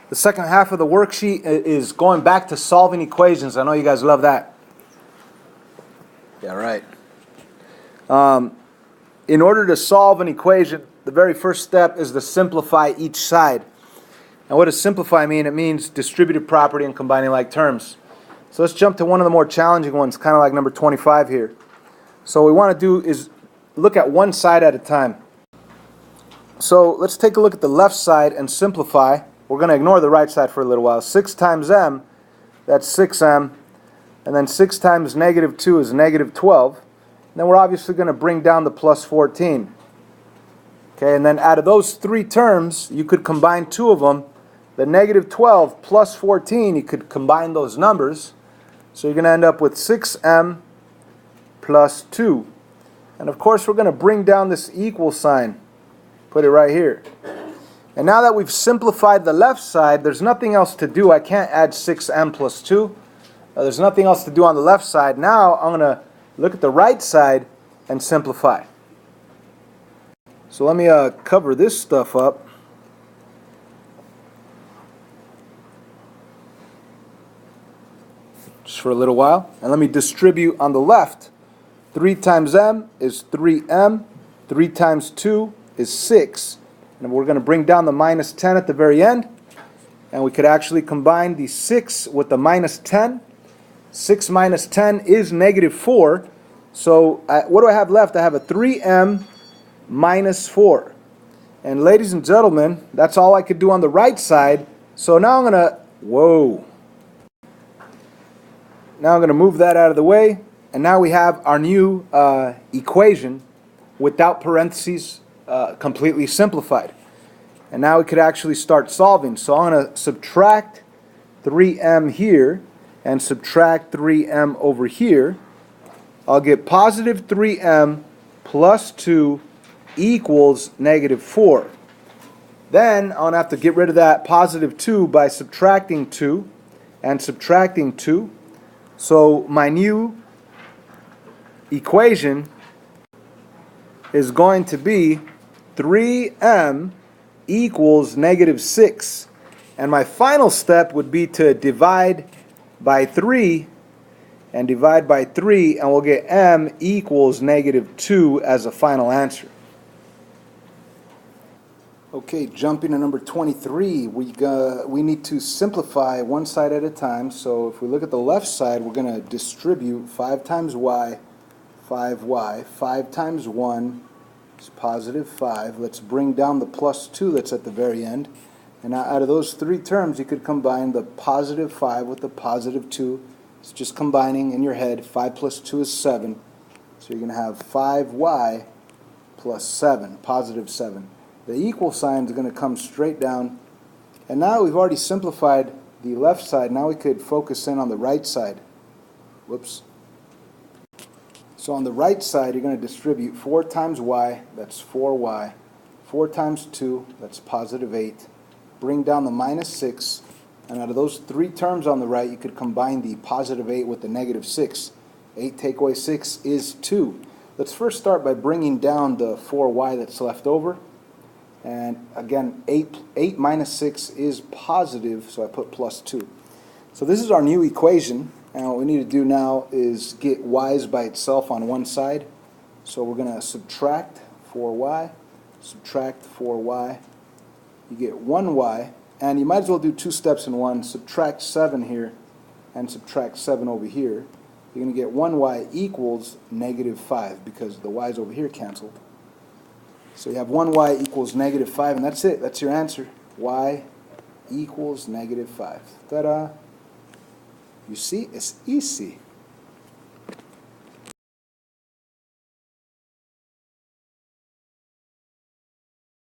The second half of the worksheet is going back to solving equations. I know you guys love that. Yeah, right. In order to solve an equation, the very first step is to simplify each side. And what does simplify mean? It means distributive property and combining like terms. So let's jump to one of the more challenging ones, kind of like number 25 here. So what we want to do is look at one side at a time. So let's take a look at the left side and simplify. We're going to ignore the right side for a little while. 6 times m, that's 6m. And then 6 times negative 2 is negative 12. And then we're obviously going to bring down the plus 14. Okay, and then out of those three terms, you could combine two of them. The negative 12 plus 14, you could combine those numbers. So you're going to end up with 6m plus 2. And of course, we're going to bring down this equal sign. Put it right here. And now that we've simplified the left side, there's nothing else to do. I can't add 6m plus 2. There's nothing else to do on the left side. Now I'm going to look at the right side and simplify. So let me cover this stuff up. Just for a little while. And let me distribute on the left. 3 times m is 3m. 3 times 2 is 6. And we're going to bring down the minus 10 at the very end. And we could actually combine the 6 with the minus 10. 6 minus 10 is negative 4. So what do I have left? I have a 3m minus 4. And ladies and gentlemen, that's all I could do on the right side. So now I'm going to, Now I'm going to move that out of the way. And now we have our new equation without parentheses, completely simplified. And now we could actually start solving. So I'm going to subtract 3m here and subtract 3m over here. I'll get positive 3m plus 2 equals negative 4. Then I'm going to have to get rid of that positive 2 by subtracting 2 and subtracting 2. So my new equation is going to be 3m equals negative 6. And my final step would be to divide by 3 and divide by 3, and we'll get m equals negative 2 as a final answer. Okay, jumping to number 23, we need to simplify one side at a time. So if we look at the left side, we're going to distribute 5 times y, 5y. 5 times 1 is positive 5. Let's bring down the plus 2 that's at the very end. And now out of those three terms, you could combine the positive 5 with the positive 2. It's just combining in your head. 5 plus 2 is 7. So you're going to have 5y plus 7, positive 7. The equal sign is going to come straight down. And now we've already simplified the left side. Now we could focus in on the right side. Whoops. So on the right side, you're going to distribute 4 times y, that's 4y. 4 times 2, that's positive 8. Bring down the minus 6. And out of those three terms on the right, you could combine the positive 8 with the negative 6. 8 take away 6 is 2. Let's first start by bringing down the 4y that's left over. And again, 8 minus 6 is positive, so I put plus 2. So this is our new equation. And what we need to do now is get y's by itself on one side. So we're going to subtract 4y, subtract 4y. You get 1y, and you might as well do two steps in one. Subtract 7 here and subtract 7 over here. You're going to get 1y equals negative 5 because the y's over here canceled. So you have 1y equals negative 5, and that's it. That's your answer. Y equals negative 5. Ta-da! You see, it's easy.